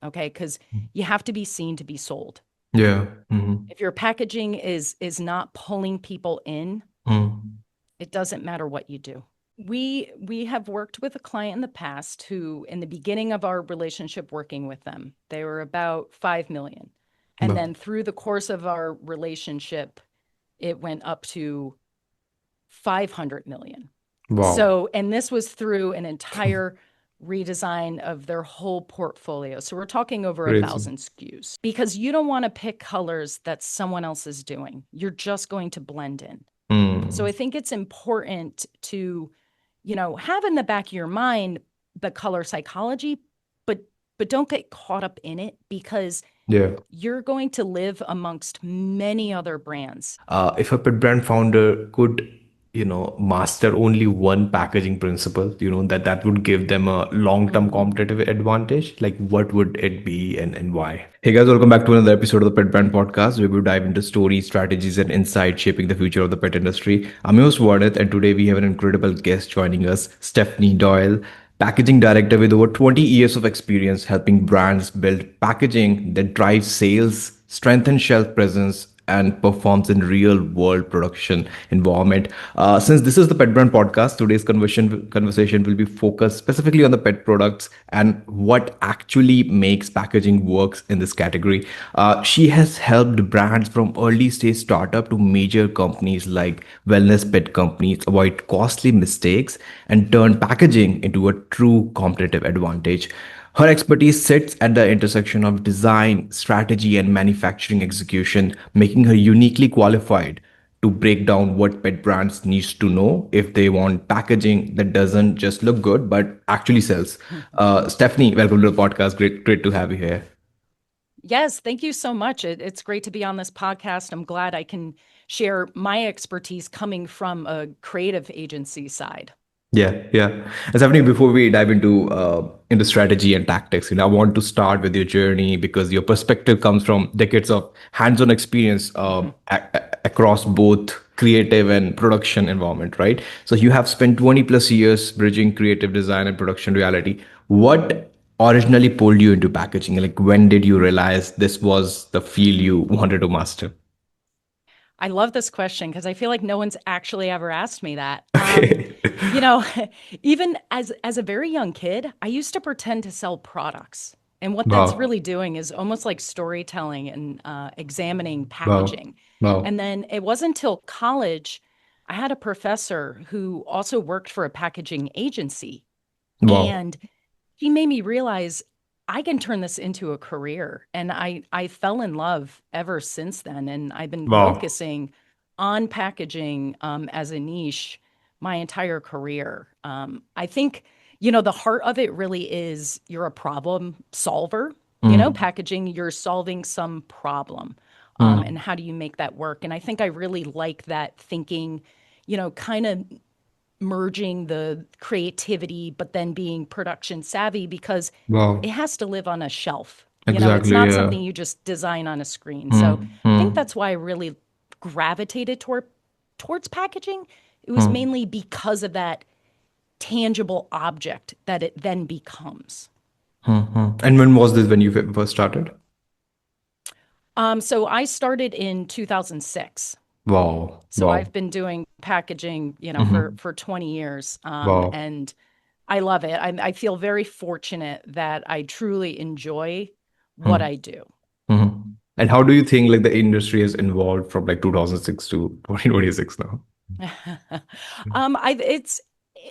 Okay, because you have to be seen to be sold. Yeah. Mm-hmm. If your packaging is not pulling people in, Mm. it doesn't matter what you do. We have worked with a client in the past who, in the beginning of our relationship working with them, they were about 5 million. And Wow. then through the course of our relationship, it went up to 500 million. Wow. So, and this was through an entire redesign of their whole portfolio. So we're talking over a Crazy. thousand SKUs because you don't want to pick colors that someone else is doing. You're just going to blend in. So Mm. I think it's important to, have in the back of your mind the color psychology, but don't get caught up in it because Yeah. you're going to live amongst many other brands. If a pet brand founder could, master only one packaging principle, that would give them a long-term Mhm. competitive advantage, like what would it be and why? Hey guys, welcome back to another episode of the Pet Brand Podcast, where we dive into stories, strategies, and insights shaping the future of the pet industry. I'm your host, Vardit, and today we have an incredible guest joining us, Stephanie Doyle, packaging director with over 20 years of experience helping brands build packaging that drives sales, strengthens shelf presence, and performs in real world production environment. Since this is the Pet Brand Podcast, today's conversation will be focused specifically on the pet products and what actually makes packaging works in this category. She has helped brands from early stage startup to major companies like wellness pet companies avoid costly mistakes and turn packaging into a true competitive advantage. Her expertise sits at the intersection of design, strategy, and manufacturing execution, making her uniquely qualified to break down what pet brands needs to know if they want packaging that doesn't just look good but actually sells. Stephanie, welcome to the podcast. Great to have you here. Yes, thank you so much. It's great to be on this podcast. I'm glad I can share my expertise coming from a creative agency side. Yeah. And Stephanie, before we dive into strategy and tactics, I want to start with your journey because your perspective comes from decades of hands-on experience across both creative and production environment, right? So you have spent 20 plus years bridging creative design and production reality. What originally pulled you into packaging? Like when did you realize this was the field you wanted to master? I love this question because I feel like no one's actually ever asked me that. Okay. You know, even as a very young kid, I used to pretend to sell products. And what that's Wow. really doing is almost like storytelling and examining Wow. packaging. And Wow. then it wasn't until college I had a professor who also worked for a packaging agency. Wow. And she made me realize I can turn this into a career. And I fell in love ever since then. And I've been Wow. focusing on packaging as a niche my entire career. I think, the heart of it really is you're a problem solver. Mm. Packaging, you're solving some problem. And Mm. how do you make that work? And I think I really like that thinking, kind of merging the creativity, but then being production savvy because it Wow. has to live on a shelf. It's Exactly. not Yeah. something you just design on a screen. So Mm. I think Mm. that's why I really gravitated towards packaging. It was Mm. mainly because of that tangible object that it then becomes. Mm. Mm. And when was this when you first started? So I started in 2006. Wow. So I've Wow. been doing packaging, for Hmm. 20 years, Wow. and I love it. I feel very fortunate that I truly enjoy what Mm. I do. Hmm. And how do you think like the industry has evolved from like 2006 to 2026 now? It's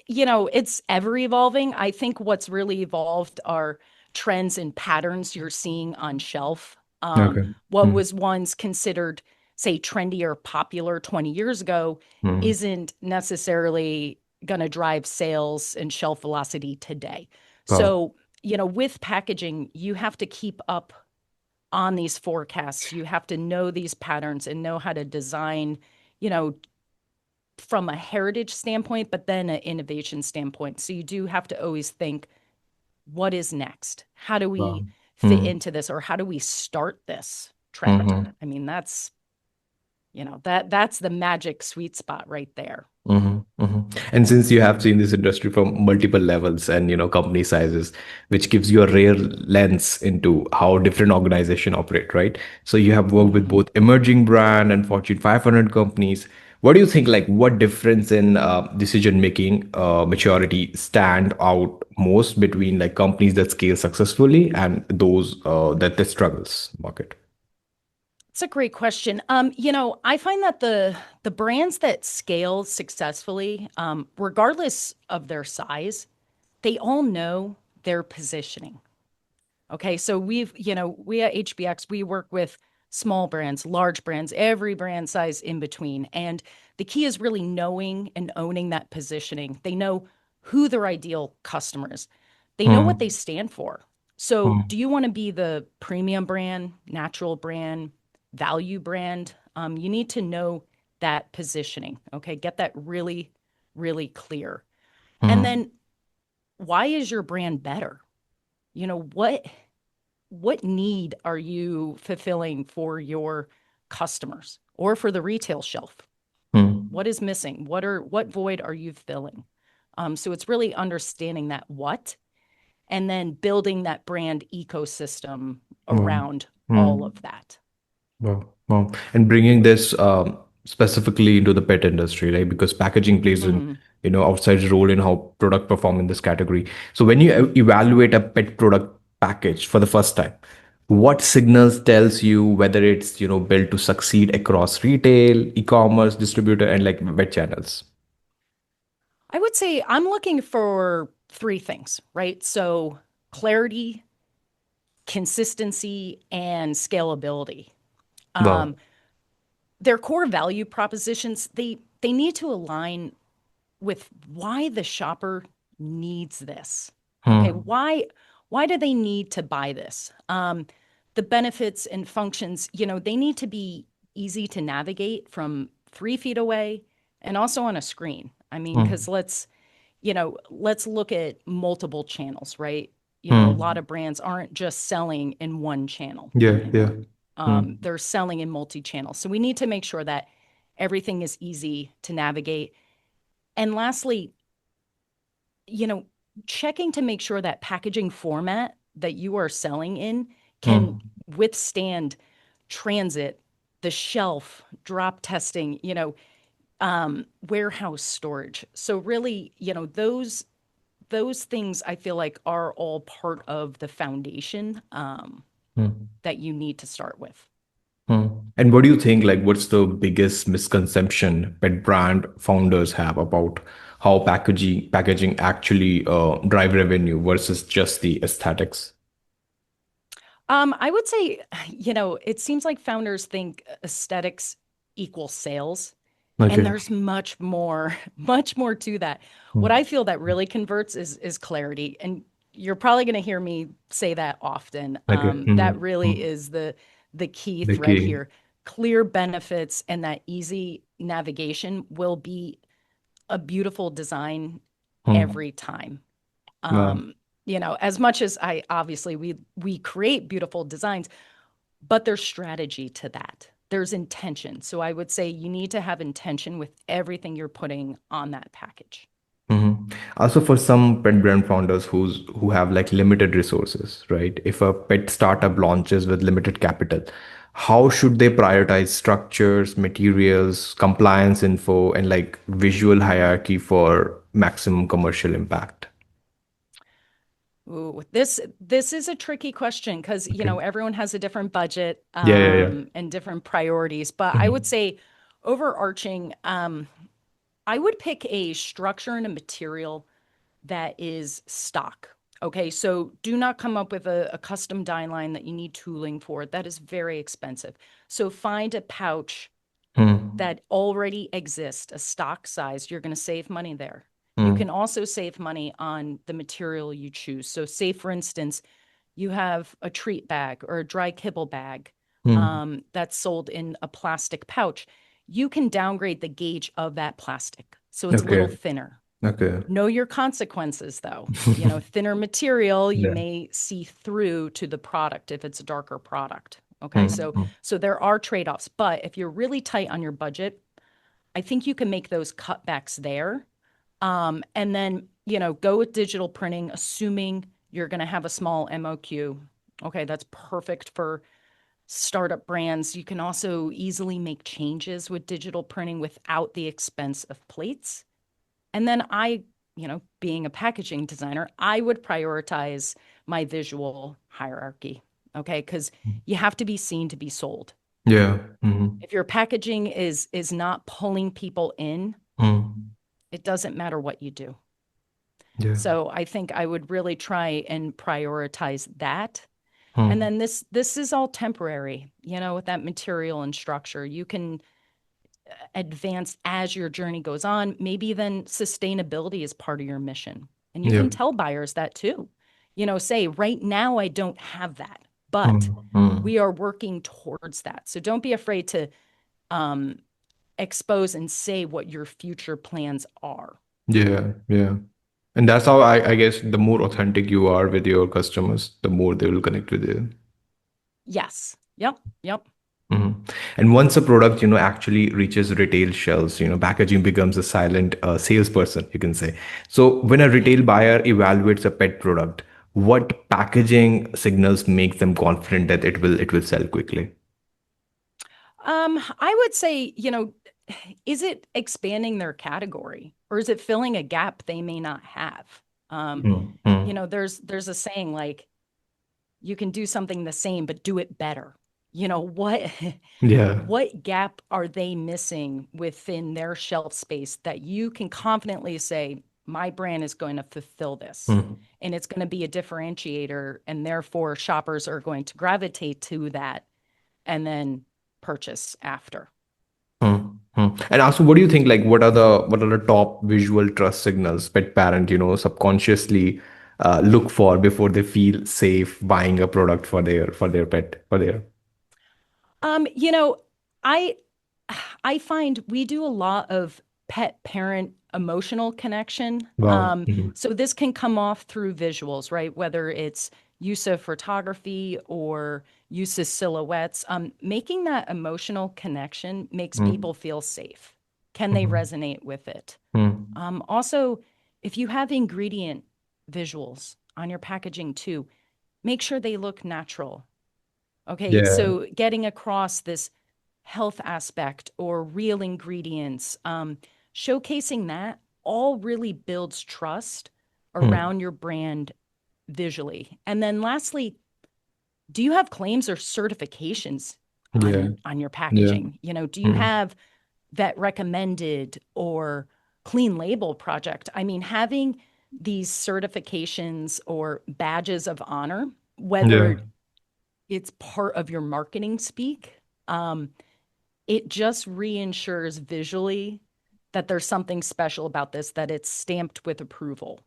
it's ever evolving. I think what's really evolved are trends and patterns you're seeing on shelf. Okay. What Mm. was once considered, say, trendy or popular 20 years ago Mm. isn't necessarily going to drive sales and shelf velocity today. Wow. So, with packaging, you have to keep up on these forecasts. You have to know these patterns and know how to design, you know, from a heritage standpoint, but then an innovation standpoint. So you do have to always think, what is next? How do Wow. we fit Mm. into this, or how do we start this trend? Hmm. I mean, that's that's the magic sweet spot right there. Hmm. And since you have seen this industry from multiple levels and company sizes, which gives you a rare lens into how different organizations operate, right? So you have worked with Mhm. both emerging brand and Fortune 500 companies. What do you think? Like, what difference in decision making maturity stand out most between like companies that scale successfully and those that struggles market? It's a great question. I find that the brands that scale successfully, regardless of their size, they all know their positioning. Okay, so we at HBX, we work with small brands, large brands, every brand size in between. And the key is really knowing and owning that positioning. They know who their ideal customer is. They know what they Hmm. stand for. So, do you want to be the premium brand, natural brand, value brand? You need to know that positioning. Okay, get that really, really clear. And Hmm. then, why is your brand better? You know, what need are you fulfilling for your customers or for the retail shelf? Hmm. What is missing? What void are you filling? So it's really understanding that what and then building that brand ecosystem Hmm. around all Hmm. of that. Wow, wow. And bringing this specifically into the pet industry, right? Because packaging plays an Mhm. outsized role in how product perform in this category. So when you evaluate a pet product package for the first time, what signals tells you whether it's built to succeed across retail, e-commerce, distributor, and like web channels? I would say I'm looking for three things, right? So clarity, consistency, and scalability. Um, Wow. their core value propositions, they need to align with why the shopper needs this. Okay, Hmm. why do they need to buy this? The benefits and functions, they need to be easy to navigate from 3 feet away and also on a screen. I mean, because Hmm. let's look at multiple channels, right? A lot Hmm. of brands aren't just selling in one channel Yeah, yeah. anymore. Hmm. They're selling in multi-channel. So we need to make sure that everything is easy to navigate. And lastly, you know, checking to make sure that packaging format that you are selling in can Hmm. withstand transit, the shelf, drop testing, warehouse storage. So really, those things I feel like are all part of the foundation Hmm. that you need to start with. Hmm. And what do you think, like, what's the biggest misconception pet brand founders have about how packaging actually drive revenue versus just the aesthetics? I would say, it seems like founders think aesthetics equals sales, and Okay. there's much more, much more to that. What Hmm. I feel that really converts is clarity, and you're probably going to hear me say that often. Okay. That Hmm. really Hmm. is the key The thread key. here. Clear benefits and that easy navigation will be a beautiful design Hmm. every time. Wow. As much as I obviously we create beautiful designs, but there's strategy to that. There's intention. So I would say you need to have intention with everything you're putting on that package. Mhm. Also, for some pet brand founders who have like limited resources, right? If a pet startup launches with limited capital, how should they prioritize structures, materials, compliance info, and like visual hierarchy for maximum commercial impact? Ooh, this is a tricky question because Okay. everyone has a different budget Yeah, yeah, yeah. and different priorities. But I would Mhm. say overarching, I would pick a structure and a material that is stock. Okay, so do not come up with a custom dye line that you need tooling for. That is very expensive. So find a pouch Hmm. that already exists, a stock size. You're going to save money there. You can Hmm. also save money on the material you choose. So, say for instance, you have a treat bag or a dry kibble bag Hmm. that's sold in a plastic pouch. You can downgrade the gauge of that plastic so it's a little Okay. thinner. Okay. Know your consequences, though. Thinner material, you Yeah. may see through to the product if it's a darker product. Okay, Hmm. so there are trade-offs, but if you're really tight on your budget, I think you can make those cutbacks there. And then, go with digital printing, assuming you're going to have a small MOQ. Okay, that's perfect for startup brands. You can also easily make changes with digital printing without the expense of plates. And then being a packaging designer, I would prioritize my visual hierarchy. Okay, because you have to be seen to be sold. Yeah. Mm-hmm. If your packaging is not pulling people in, Mm. it doesn't matter what you do. Yeah. So I think I would really try and prioritize that. And Mm. then this is all temporary, with that material and structure. You can advance as your journey goes on. Maybe then sustainability is part of your mission. And you Yeah. can tell buyers that too. Say, right now I don't have that, but Mm. Mm. we are working towards that. So don't be afraid to um, expose and say what your future plans are. Yeah. Yeah. And that's how I guess the more authentic you are with your customers, the more they will connect with you. Yes. Yep. Yep. Mhm. And once a product, actually reaches retail shelves, packaging becomes a silent salesperson, you can say. So when a retail buyer evaluates a pet product, what packaging signals make them confident that it will sell quickly? I would say, is it expanding their category or is it filling a gap they may not have? Um, Mm, mm. there's a saying like you can do something the same but do it better. What Yeah. what gap are they missing within their shelf space that you can confidently say my brand is going to fulfill this Mm, and it's going to be a differentiator and therefore shoppers are going to gravitate to that and then purchase after. mm, mm. And also, what do you think? Like, what are the top visual trust signals pet parent, subconsciously look for before they feel safe buying a product for their pet for their Um, you know, I I find we do a lot of pet parent emotional connection. wow. Mhm. So this can come off through visuals, right? Whether it's use of photography or use of silhouettes. Making that emotional connection makes Mm, people feel safe. Can they mhm, resonate with it? mm. Also, if you have ingredient visuals on your packaging too, make sure they look natural. Okay, Yeah. so getting across this health aspect or real ingredients, showcasing that all really builds trust Mm. around your brand visually. And then lastly, do you have claims or certifications Yeah. on your Yeah. packaging? Do you Mm. have vet recommended or clean label project? I mean, having these certifications or badges of honor, Yeah. whether it's part of your marketing speak. Um, it just reinsures visually that there's something special about this, that it's stamped with approval.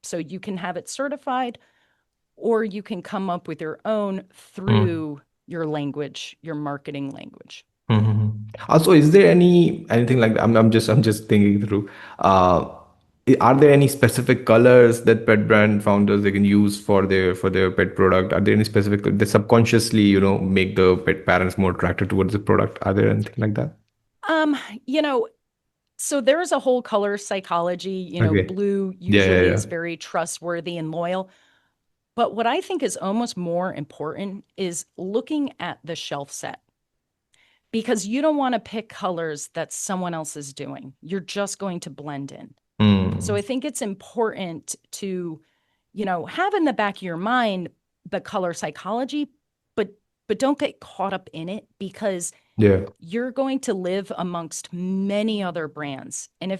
So you can have it certified, or you can come up with your own Mm. through your language, your marketing language. Mhm. Also, is there anything like that? I'm just thinking through. Are there any specific colors that pet brand founders they can use for their pet product? Are there any specific that subconsciously, make the pet parents more attracted towards the product? Are there anything like that? Um, you know, so there's a whole color psychology. Okay. Blue Yeah, yeah, usually yeah. is very trustworthy and loyal. But what I think is almost more important is looking at the shelf set because you don't want to pick colors that someone else is doing. You're just going to blend in. So Mm. I think it's important to, have in the back of your mind the color psychology, but don't get caught up in it because Yeah. you're going to live amongst many other brands. And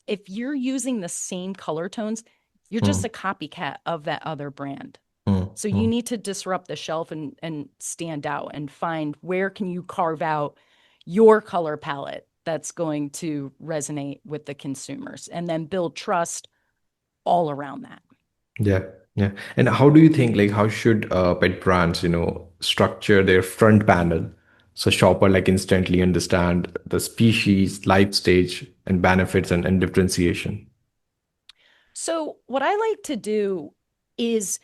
if you're using the same color tones, you're just Mm. a copycat of that other brand. Mm. So you Mm. need to disrupt the shelf and stand out and find where can you carve out your color palette that's going to resonate with the consumers and then build trust all around that. Yeah, yeah. And how do you think, like, how should pet brands, structure their front panel so shopper like instantly understand the species, life stage, and benefits and differentiation? So what I like to do is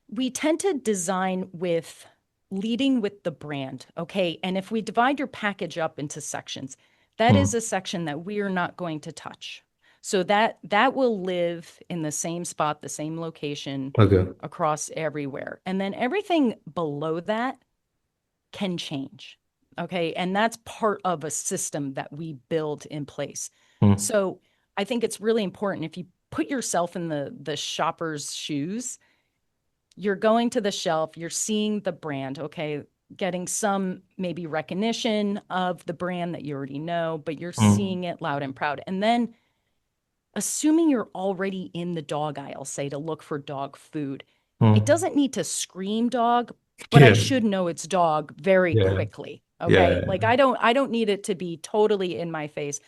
we tend to design with leading with the brand, okay? And if we divide your package up into sections, that is Hmm. a section that we are not going to touch. So that will live in the same spot, the same location Okay. across everywhere. And then everything below that can change. Okay. And that's part of a system that we build in place. Hmm. So I think it's really important if you put yourself in the shopper's shoes, you're going to the shelf, you're seeing the brand, okay, getting some maybe recognition of the brand that you already know, but you're Hmm. seeing it loud and proud. And then assuming you're already in the dog aisle, say to look for dog food, it Hmm. doesn't need to scream dog, but I Yeah. should know it's dog very Yeah. quickly. Okay. Yeah. Like I don't need it to be totally in my face,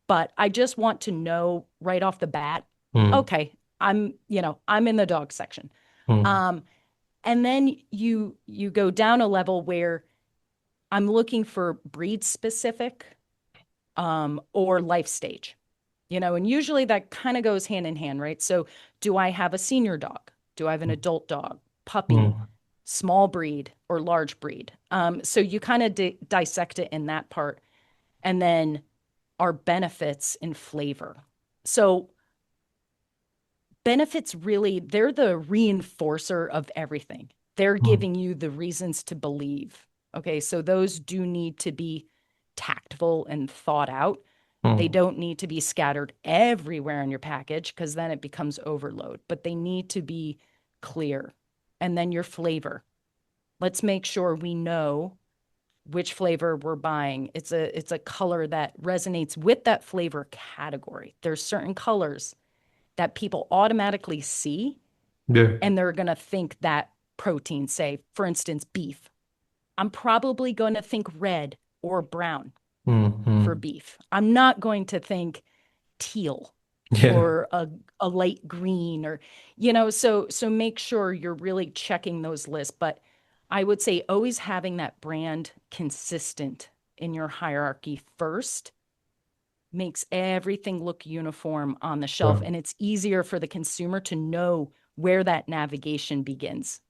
but I just want to know right off the bat, Hmm. okay, I'm in the dog section. Hmm. Um, and then you go down a level where I'm looking for breed specific or life stage. And usually that kind of goes hand in hand, right? So, do I have a senior dog? Do I have an adult dog, puppy, Hmm. small breed, or large breed? So you kind of dissect it in that part, and then our benefits and flavor. So benefits really, they're the reinforcer of everything. They're Hmm. giving you the reasons to believe. Okay, so those do need to be tactful and thought out. They Hmm. don't need to be scattered everywhere in your package because then it becomes overload, but they need to be clear. And then your flavor. Let's make sure we know which flavor we're buying. It's a color that resonates with that flavor category. There's certain colors that people automatically see Yeah. and they're going to think that protein, say, for instance, beef. I'm probably going to think red or brown Hmm. for Hmm. beef. I'm not going to think teal Yeah. or a light green or so make sure you're really checking those lists. But I would say always having that brand consistent in your hierarchy first makes everything look uniform on the shelf Yeah. and it's easier for the consumer to know where that navigation begins.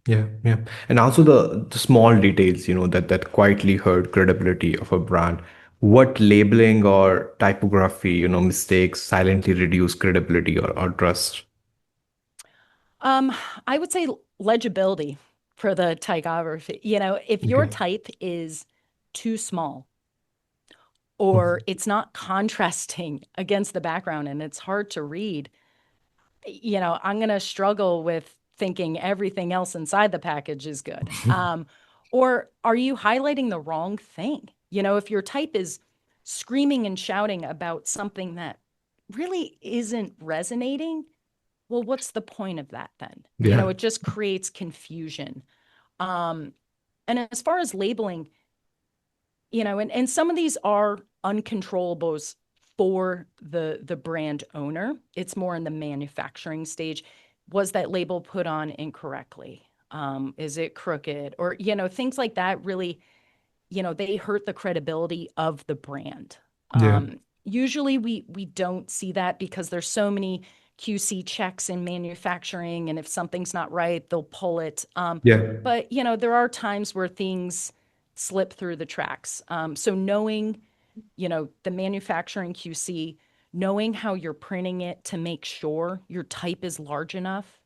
Yeah, yeah. And also the small details, that quietly hurt credibility of a brand. What labeling or typography, mistakes silently reduce credibility or trust. Um, I would say legibility for the typography. If your Okay. type is too small or Mhm. it's not contrasting against the background and it's hard to read, I'm going to struggle with thinking everything else inside the package is good. Or are you highlighting the wrong thing? If your type is screaming and shouting about something that really isn't resonating, well, what's the point of that then? Yeah, It just creates confusion. Um, and as far as labeling, and some of these are uncontrollables for the brand owner. It's more in the manufacturing stage. Was that label put on incorrectly? Is it crooked? Or, things like that really, they hurt the credibility of the brand. yeah, Usually we don't see that because there's so many QC checks in manufacturing, and if something's not right, they'll pull it. yeah, But there are times where things slip through the tracks. So knowing, the manufacturing QC, knowing how you're printing it to make sure your type is large enough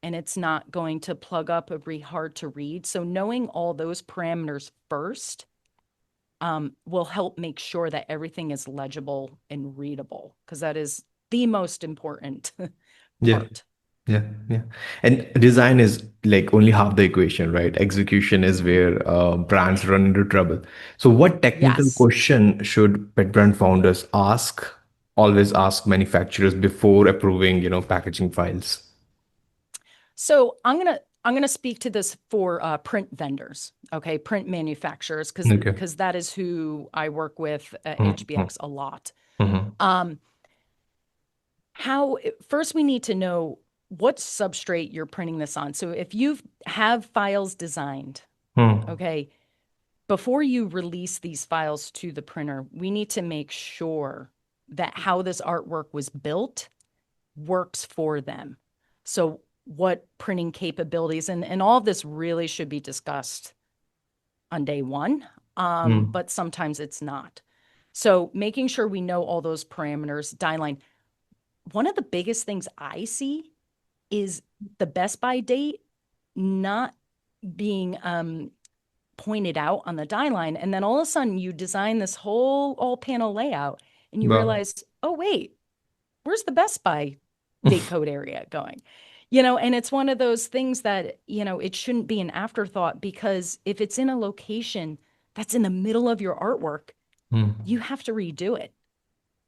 and it's not going to plug up or be hard to read. So knowing all those parameters first will help make sure that everything is legible and readable because that is the most important yeah, part. yeah, yeah. And design is like only half the equation, right? Execution is where brands run into trouble. So, what technical Yes. question should pet brand founders ask? Always ask manufacturers before approving, packaging files. So I'm gonna speak to this for print vendors, okay, print manufacturers, because Okay. because that is who I work with at Mm-hmm. HBX a lot. Mm-hmm. Um, how first we need to know what substrate you're printing this on. So if you have files designed, okay, before you release these files to the printer, we need to make sure that how this artwork was built works for them. So what printing capabilities and all of this really should be discussed on day one, Mm-hmm. but sometimes it's not. So making sure we know all those parameters, die line. One of the biggest things I see is the Best Buy date not being pointed out on the die line. And then all of a sudden you design this whole all panel layout and you Wow. realize, oh, wait, where's the Best Buy date code area going? And it's one of those things that, it shouldn't be an afterthought because if it's in a location that's in the middle of your artwork, Hmm. you have to redo it.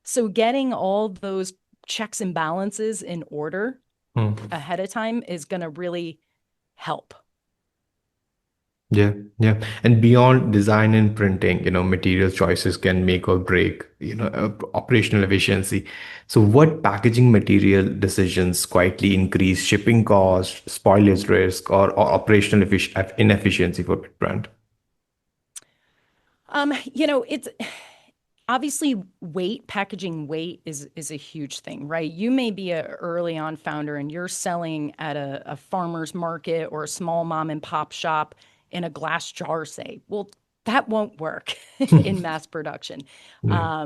So getting all those checks and balances in order Hmm. ahead of time is going to really help. Yeah, yeah. And beyond design and printing, material choices can make or break, operational efficiency. So what packaging material decisions quietly increase shipping costs, spoilage risk, or operational inefficiency for Bitbrand? It's obviously packaging weight is a huge thing, right? You may be a early on founder and you're selling at a farmer's market or a small mom and pop shop in a glass jar, say. Well, that won't work in mass production. Yeah.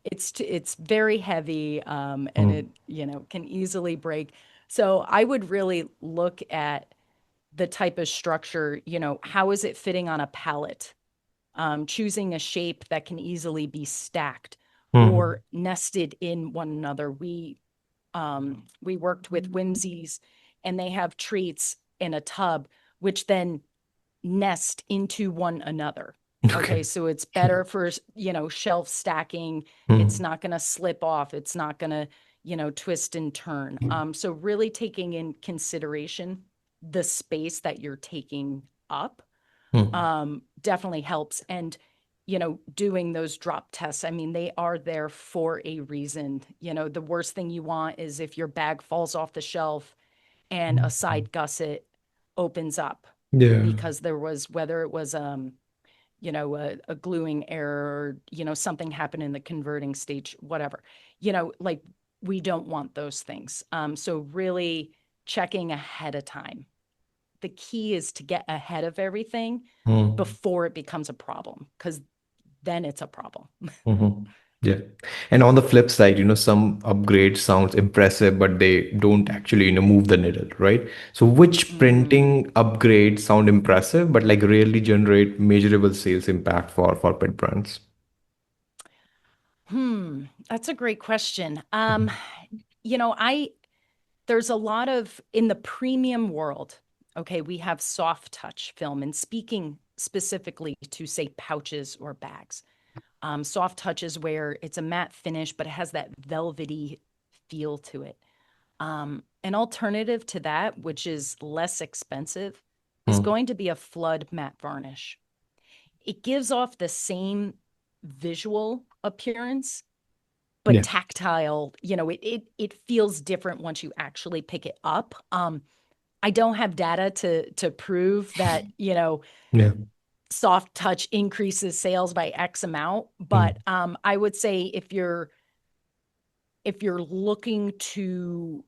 It's very heavy, and it, Hmm. can easily break. So I would really look at the type of structure, how is it fitting on a pallet? Choosing a shape that can easily be stacked Hmm. or nested in one another. We worked with Whimsies, and they have treats in a tub, which then nest into one another. Okay. Okay, so it's better for, shelf stacking. It's Hmm. not going to slip off. It's not going to, twist and turn. So really taking in consideration the space that you're taking up Hmm. definitely helps. And, doing those drop tests, I mean, they are there for a reason. The worst thing you want is if your bag falls off the shelf and a Hmm. side gusset opens up Yeah. because there was, whether it was, a gluing error, or, something happened in the converting stage, whatever, like we don't want those things. So really checking ahead of time. The key is to get ahead of everything Hmm. before it becomes a problem, because then it's a problem. Hmm. Yeah. And on the flip side, some upgrades sounds impressive, but they don't actually, move the needle, right? So which Mm. printing upgrades sound impressive, but like rarely generate measurable sales impact for pet brands? That's a great question. I there's a lot of in the premium world. Okay, we have soft touch film, and speaking specifically to say pouches or bags. Soft touch is where it's a matte finish, but it has that velvety feel to it. An alternative to that, which is less expensive, is Hmm. going to be a flood matte varnish. It gives off the same visual appearance, but Yeah. tactile. It feels different once you actually pick it up. I don't have data to prove that, Yeah. soft touch increases sales by X amount, but Hmm. I would say if you're looking to,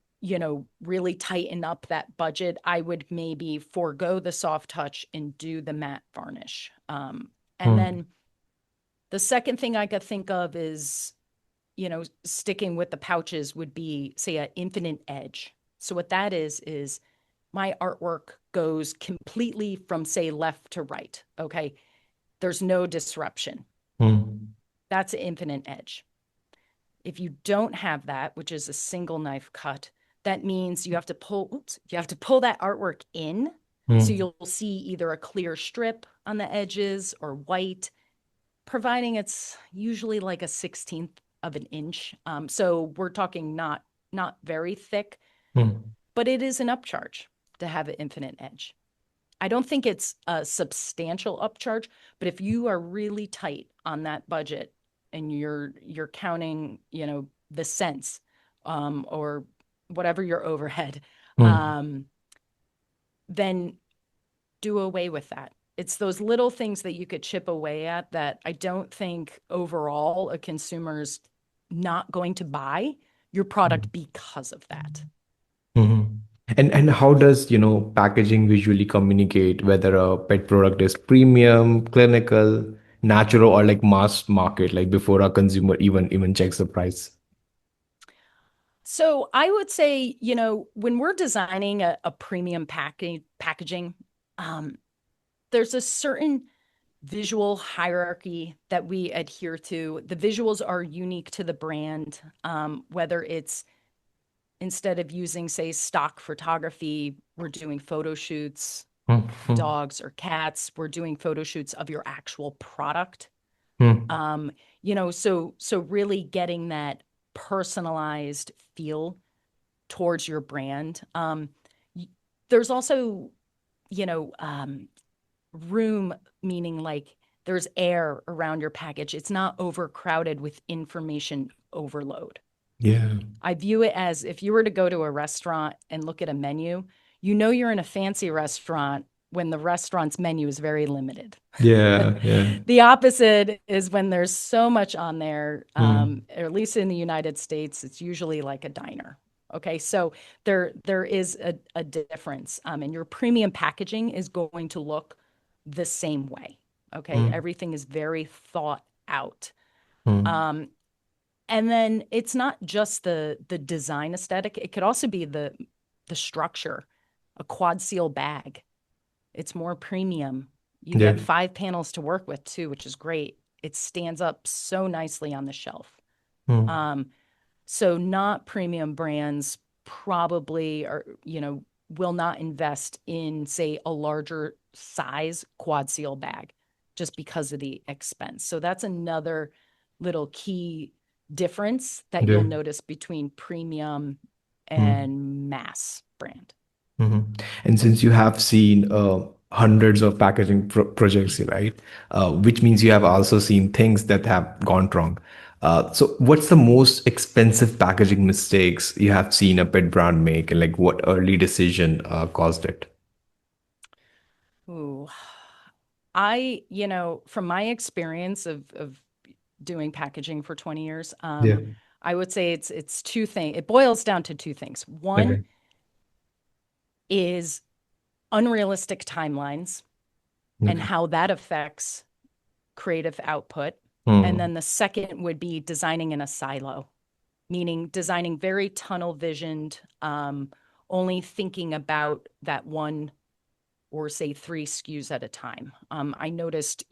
really tighten up that budget, I would maybe forego the soft touch and do the matte varnish. And Hmm. then the second thing I could think of is, sticking with the pouches would be, say, an infinite edge. So what that is my artwork goes completely from, say, left to right. Okay. There's no disruption. Hmm. That's an infinite edge. If you don't have that, which is a single knife cut, that means you have to pull that artwork in. So Hmm. you'll see either a clear strip on the edges or white, providing it's usually like a 16th of an inch. So we're talking not very thick, Hmm. but it is an upcharge to have an infinite edge. I don't think it's a substantial upcharge, but if you are really tight on that budget and you're counting, the cents, or whatever your overhead, Hmm. um, then do away with that. It's those little things that you could chip away at that I don't think overall a consumer's not going to buy your Hmm. product because of that. Mhm. And how does, packaging visually communicate whether a pet product is premium, clinical, natural or like mass market, like before a consumer even checks the price? So I would say, when we're designing a premium packaging, um, there's a certain visual hierarchy that we adhere to. The visuals are unique to the brand, whether it's instead of using, say, stock photography, we're doing photo shoots, Hmm, hmm, dogs or cats, we're doing photo shoots of your actual product. hmm. Um, so really getting that personalized feel towards your brand. There's also, you know, um, room, meaning like there's air around your package. It's not overcrowded with information overload. Yeah. I view it as if you were to go to a restaurant and look at a menu, you're in a fancy restaurant when the restaurant's menu is very limited. Yeah, yeah. The opposite is when there's so much on there, Hmm, or at least in the United States, it's usually like a diner. Okay, so there is a difference, and your premium packaging is going to look the same way. Okay, hmm, everything is very thought out. hmm. Um, and then it's not just the design aesthetic; it could also be the structure. A quad seal bag, it's more premium. You Yeah. get 5 panels to work with too, which is great. It stands up so nicely on the shelf. Hmm, Um, so not premium brands probably are, will not invest in, say, a larger size quad seal bag just because of the expense. So that's another little key difference that you'll yeah. notice between premium Hmm. and mass brand. Mhm. And since you have seen hundreds of packaging projects, right? Which means you have also seen things that have gone wrong. So, what's the most expensive packaging mistakes you have seen a pet brand make, and like what early decision caused it? Ooh, from my experience of doing packaging for 20 years, Yeah. I would say it's two things. It boils down to two things. One Okay. is unrealistic timelines and Okay. how that affects creative output. And Hmm. then the second would be designing in a silo, meaning designing very tunnel visioned, only thinking about that one or say three SKUs at a time. I noticed,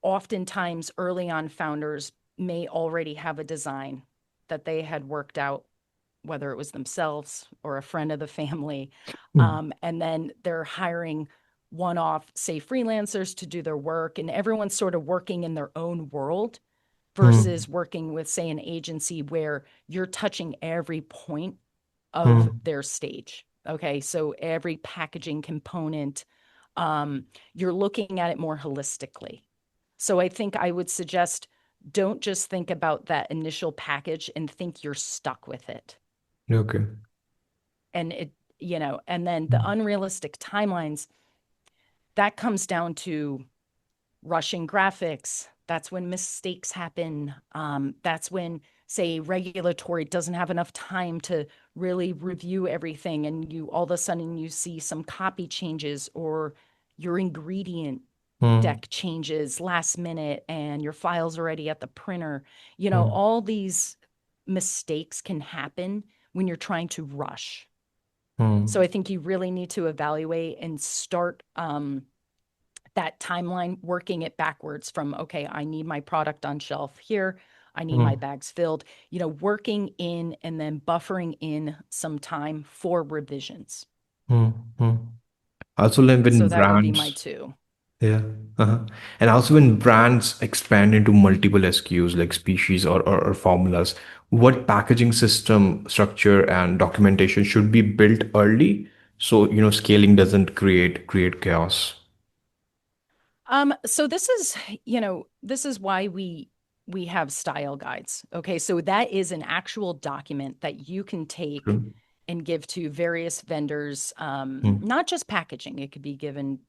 oftentimes early on founders may already have a design that they had worked out, whether it was themselves or a friend of the family. Hmm. And then they're hiring one off, say, freelancers to do their work, and everyone's sort of working in their own world Hmm. versus working with, say, an agency where you're touching every point of Hmm. their stage. Okay. So every packaging component, you're looking at it more holistically. So I think I would suggest don't just think about that initial package and think you're stuck with it. Okay. And and then the unrealistic timelines, that comes down to rushing graphics. That's when mistakes happen. That's when, say, regulatory doesn't have enough time to really review everything, and you all of a sudden you see some copy changes or your ingredient Hmm. deck changes last minute and your file's already at the printer. Hmm. All these mistakes can happen when you're trying to rush. So Hmm. I think you really need to evaluate and start that timeline, working it backwards from, okay, I need my product on shelf here. I need my Hmm. bags filled, working in and then buffering in some time for revisions. Hmm. Hmm. Also, like So when that would be my brands. two. Yeah. Uh-huh. And also when brands expand into multiple SKUs like species or formulas, what packaging system structure and documentation should be built early so scaling doesn't create chaos. So this is why we have style guides. Okay, so that is an actual document that you can take True. and give to various vendors, Hmm. not just packaging. It could be given,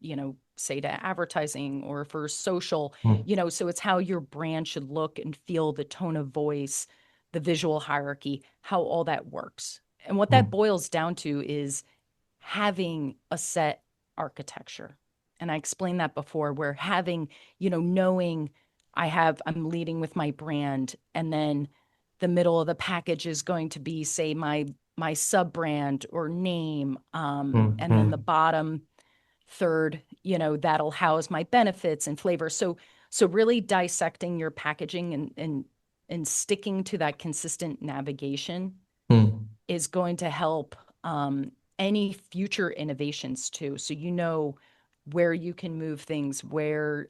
say to advertising or for social, Hmm. so it's how your brand should look and feel, the tone of voice, the visual hierarchy, how all that works. And what that Hmm. boils down to is having a set architecture. And I explained that before, where having, knowing I'm leading with my brand, and then the middle of the package is going to be, say, my sub brand or name, and then the Mm-hmm. bottom third, that'll house my benefits and flavors. So really dissecting your packaging and sticking to that consistent navigation is going to help any future innovations too. So where you can move things, where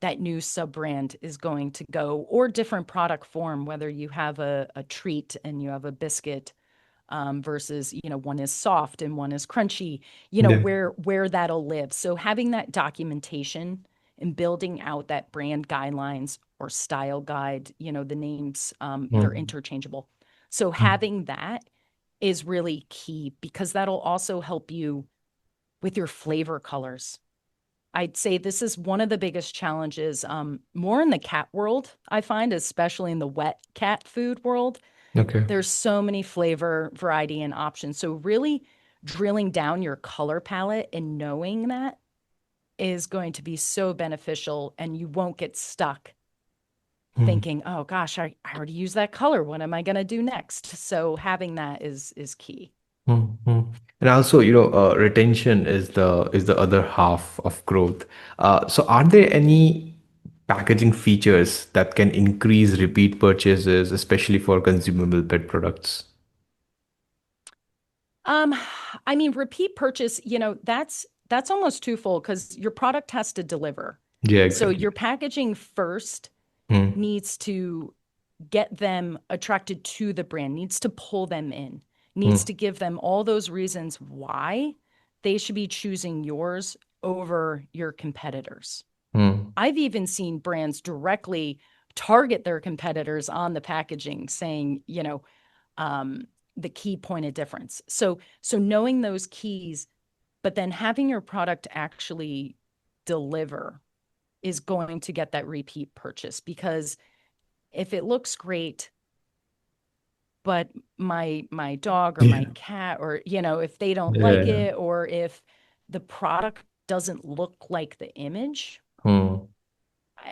that new sub brand is going to go, or different product form, whether you have a treat and you have a biscuit, versus one is soft and one is crunchy, Yeah. where that'll live. So having that documentation and building out that brand guidelines or style guide, the names, they're Mm. interchangeable. So Mm. having that is really key, because that'll also help you with your flavor colors. I'd say this is one of the biggest challenges, more in the cat world, I find, especially in the wet cat food world. Okay. There's so many flavor, variety, and options. So really drilling down your color palette and knowing that is going to be so beneficial, and you won't get stuck Mm. thinking, oh gosh, I already used that color. What am I going to do next? So having that is key. Mm. And also, retention is the other half of growth. So are there any packaging features that can increase repeat purchases, especially for consumable pet products? Um, I mean, repeat purchase, that's almost twofold, because your product has to deliver. Yeah, So exactly. your packaging first Mm. needs to get them attracted to the brand, needs to pull them in, needs Mm. to give them all those reasons why they should be choosing yours over your competitors. Mm. I've even seen brands directly target their competitors on the packaging, saying, um, the key point of difference. So knowing those keys, but then having your product actually deliver is going to get that repeat purchase, because if it looks great, but my dog or my Yeah. cat, or if they don't like Yeah. it, or if the product doesn't look like the image, Mm.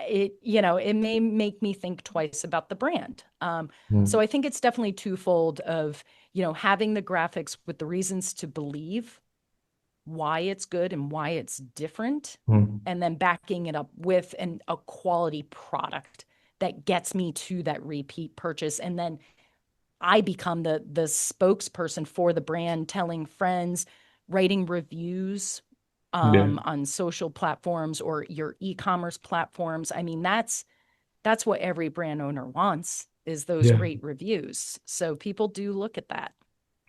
it may make me think twice about the brand. So Mm. I think it's definitely twofold of, having the graphics with the reasons to believe why it's good and why it's different, Mm. and then backing it up with a quality product that gets me to that repeat purchase. And then I become the spokesperson for the brand, telling friends, writing reviews Yeah. on social platforms or your e-commerce platforms. I mean, that's what every brand owner wants, is those Yeah. great reviews. So people do look at that.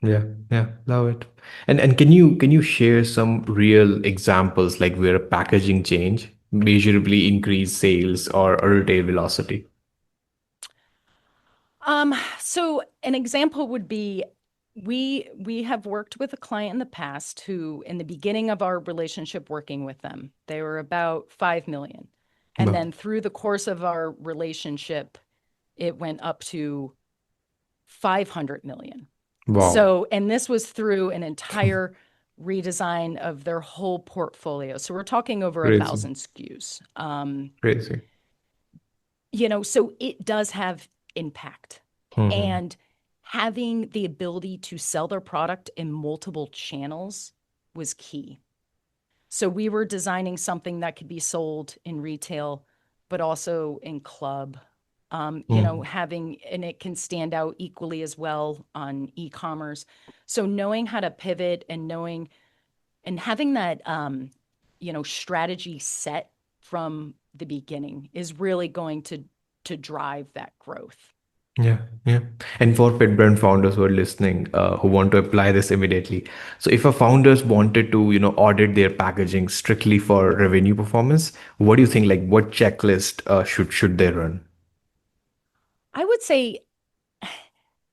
Yeah, yeah, love it. And can you share some real examples like where a packaging change measurably increased sales or retail velocity? So an example would be, we have worked with a client in the past who, in the beginning of our relationship working with them, they were about 5 million. And Wow. then through the course of our relationship, it went up to 500 million. Wow. So, and this was through an entire redesign of their whole portfolio. So we're talking over a Crazy. thousand SKUs. Crazy. So it does have impact. Hmm. And having the ability to sell their product in multiple channels was key. So we were designing something that could be sold in retail, but also in club. Hmm. Having, and it can stand out equally as well on e-commerce. So knowing how to pivot, and knowing and having that, strategy set from the beginning is really going to drive that growth. Yeah, yeah. And for pet brand founders who are listening, who want to apply this immediately. So if a founders wanted to, audit their packaging strictly for revenue performance, what do you think? Like what checklist should they run? I would say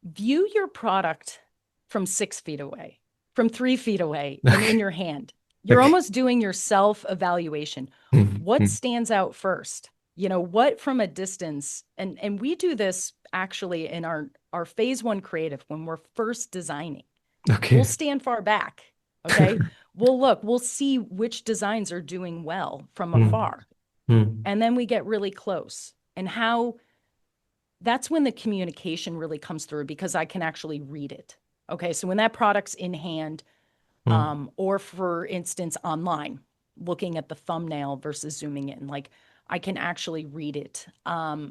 view your product from 6 feet away, from 3 feet away, and in your hand. You're Okay. almost doing your self evaluation. What Mhm. stands out first? What from a distance, and we do this actually in our phase one creative when we're first designing. We'll Okay. stand far back. Okay. Well, look, we'll see which designs are doing well from Hmm. afar. Hmm. And then we get really close. And how that's when the communication really comes through because I can actually read it. Okay. So when that product's in hand, Hmm. or for instance, online, looking at the thumbnail versus zooming in, like I can actually read it. Hmm.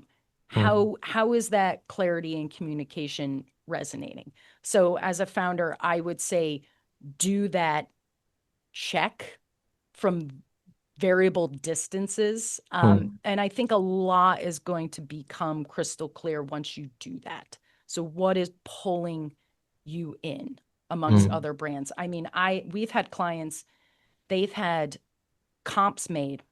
How is that clarity and communication resonating? So as a founder, I would say do that check from variable distances. Hmm. And I think a lot is going to become crystal clear once you do that. So what is pulling you in amongst Hmm. other brands? I mean, we've had clients, they've had comps made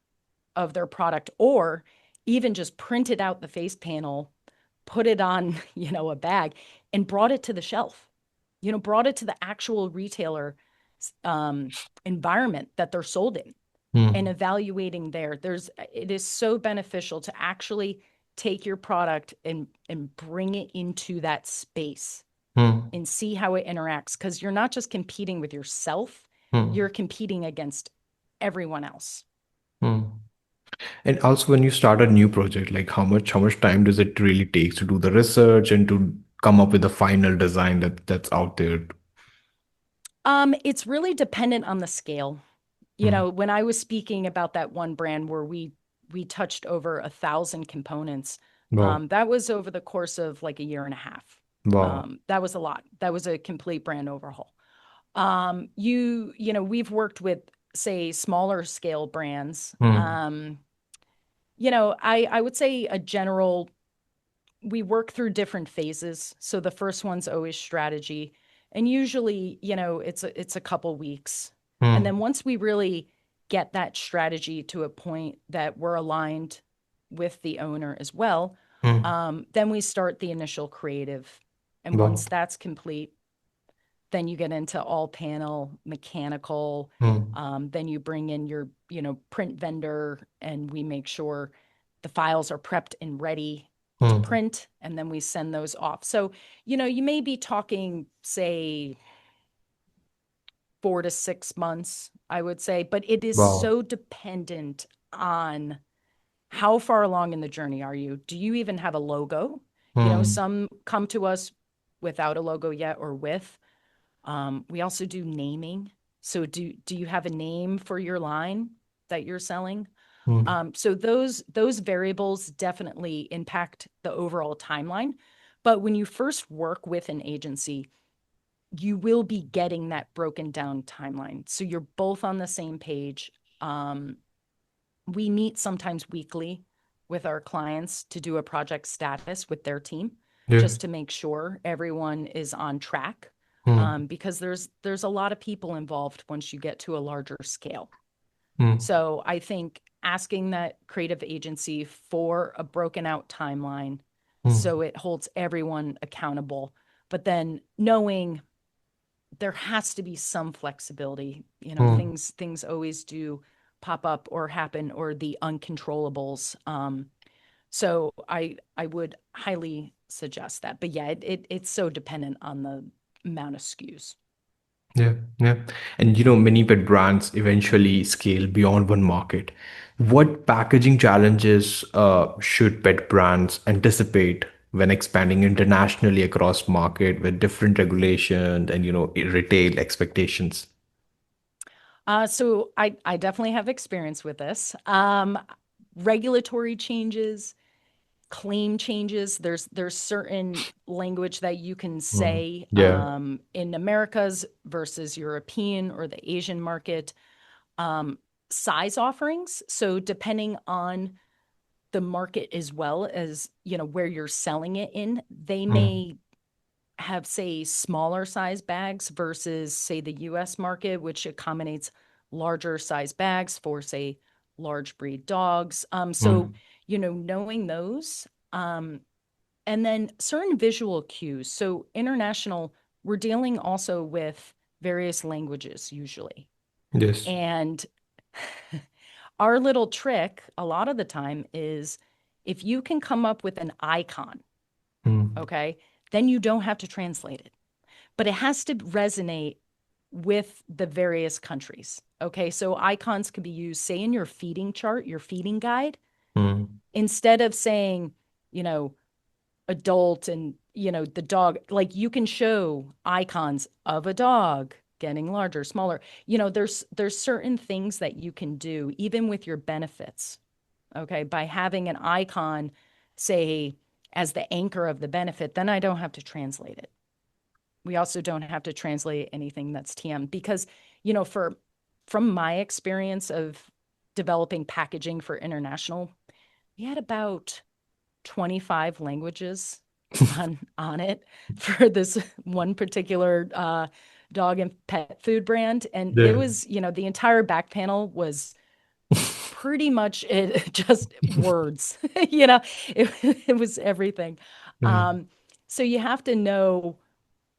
of their product or even just printed out the face panel, put it on, a bag and brought it to the shelf. Brought it to the actual retailer um, environment that they're sold in and Hmm. evaluating there. It is so beneficial to actually take your product and bring it into that space Hmm. and see how it interacts because you're not just competing with yourself, Hmm. you're competing against everyone else. Hmm. And also, when you start a new project, like how much time does it really take to do the research and to come up with the final design that's out there? It's really dependent on the scale. Hmm. When I was speaking about that one brand where we touched over 1,000 components, Wow. that was over the course of like a year and a half. Wow. That was a lot. That was a complete brand overhaul. We've worked with, say, smaller scale brands. Hmm. I would say a general, we work through different phases. So the first one's always strategy. And usually, it's a couple weeks. And then Hmm. once we really get that strategy to a point that we're aligned with the owner as well, Hmm. then we start the initial creative. And Wow. once that's complete, then you get into all panel, mechanical. Hmm. Then you bring in your, print vendor, and we make sure the files are prepped and ready to Hmm. print, and then we send those off. So, you may be talking, say, 4 to 6 months, I would say, but it is Wow. so dependent on how far along in the journey are you? Do you even have a logo? Hmm. Some come to us without a logo yet or with. We also do naming. So do you have a name for your line that you're selling? Hmm. So those variables definitely impact the overall timeline. But when you first work with an agency, you will be getting that broken down timeline. So you're both on the same page. Um, we meet sometimes weekly with our clients to do a project status with their team, Yeah. just to make sure everyone is on track. Hmm. Because there's a lot of people involved once you get to a larger scale. Hmm. So I think asking that creative agency for a broken out timeline Hmm. so it holds everyone accountable, but then knowing there has to be some flexibility. Hmm. Things always do pop up or happen or the uncontrollables. So I would highly suggest that. But yeah, it's so dependent on the amount of SKUs. Yeah, yeah. And many pet brands eventually scale beyond one market. What packaging challenges should pet brands anticipate when expanding internationally across market with different regulations and retail expectations? So I definitely have experience with this. Regulatory changes, claim changes. There's certain language that you can Mm. say Yeah. in Americas versus European or the Asian market. Um, Size offerings. So depending on the market as well as where you're selling it in, they Mm. may have, say, smaller size bags versus, say, the US market, which accommodates larger size bags for, say, large breed dogs. So, Mm. knowing those, and then certain visual cues. So, international, we're dealing also with various languages usually. Yes. And our little trick a lot of the time is if you can come up with an icon, Mm. okay, then you don't have to translate it, but it has to resonate with the various countries. Okay, so icons can be used, say, in your feeding chart, your feeding guide, Hmm. instead of saying, you know, adult and, the dog, like you can show icons of a dog getting larger, smaller. There's certain things that you can do even with your benefits, okay, by having an icon, say, as the anchor of the benefit, then I don't have to translate it. We also don't have to translate anything that's TM because, for from my experience of developing packaging for international, we had about 25 languages on it for this one particular dog and pet food brand. And it Yeah. was, the entire back panel was pretty much it, just words. you know, it, it was everything. Yeah. Um, so you have to know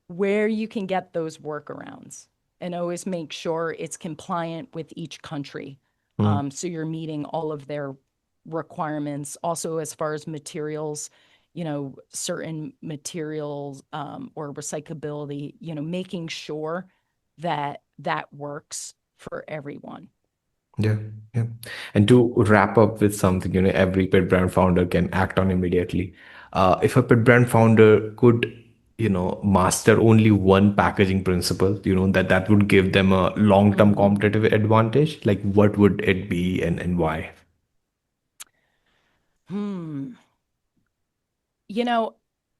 where you can get those workarounds and always make sure it's compliant with each country. Hmm. So you're meeting all of their requirements. Also, as far as materials, certain materials or recyclability, making sure that that works for everyone. Yeah, yeah. And to wrap up with something, every pet brand founder can act on immediately. If a pet brand founder could, master only one packaging principle, that would give them a long-term Mm. competitive advantage, like what would it be and why? Hmm. You know,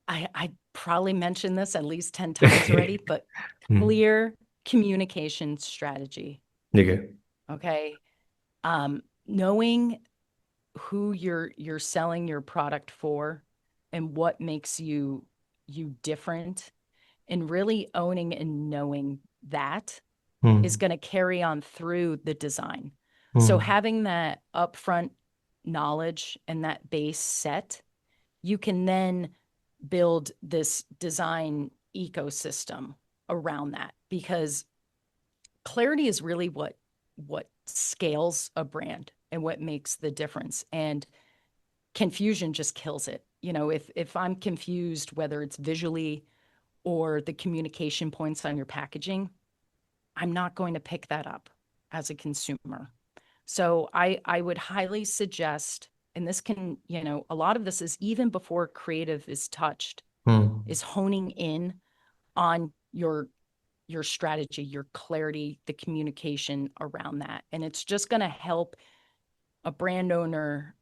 I probably mentioned this at least 10 times already, but Hmm. clear communication strategy. Okay. Okay. Knowing who you're selling your product for and what makes you different and really owning and knowing that is Hmm. going to carry on through the design. So Hmm. having that upfront knowledge and that base set, you can then build this design ecosystem around that because clarity is really what scales a brand and what makes the difference. And confusion just kills it. If I'm confused, whether it's visually or the communication points on your packaging, I'm not going to pick that up as a consumer. So I would highly suggest, and this can, a lot of this is even before creative is touched, Hmm. is honing in on your strategy, your clarity, the communication around that. And it's just going to help a brand owner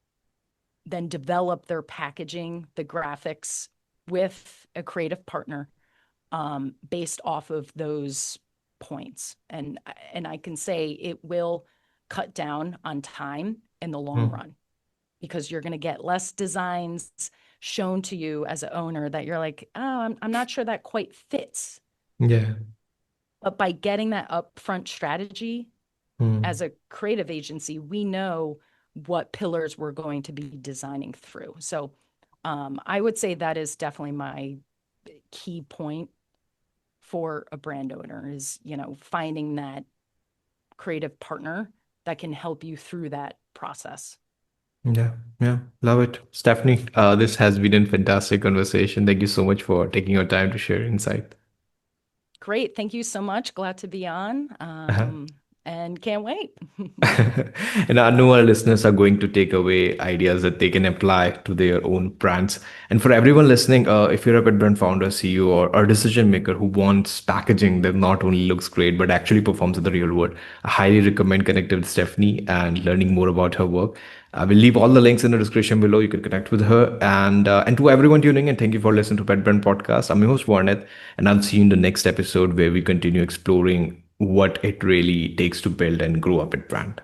then develop their packaging, the graphics with a creative partner based off of those points. And I can say it will cut down on time in the long Hmm. run because you're going to get less designs shown to you as an owner that you're like, oh, I'm not sure that quite fits. Yeah. But by getting that upfront strategy as Hmm. a creative agency, we know what pillars we're going to be designing through. So I would say that is definitely my key point for a brand owner is, finding that creative partner that can help you through that process. Yeah, yeah, love it. Stephanie, this has been a fantastic conversation. Thank you so much for taking your time to share insight. Great. Thank you so much. Glad to be on Uh-huh. and can't wait. And I know our listeners are going to take away ideas that they can apply to their own brands. And for everyone listening, if you're a pet brand founder, CEO, or decision maker who wants packaging that not only looks great but actually performs in the real world, I highly recommend connecting with Stephanie and learning more about her work. I will leave all the links in the description below. You can connect with her. And to everyone tuning in, thank you for listening to Pet Brand Podcast. I'm your host Warneth, and I'll see you in the next episode where we continue exploring what it really takes to build and grow a pet brand.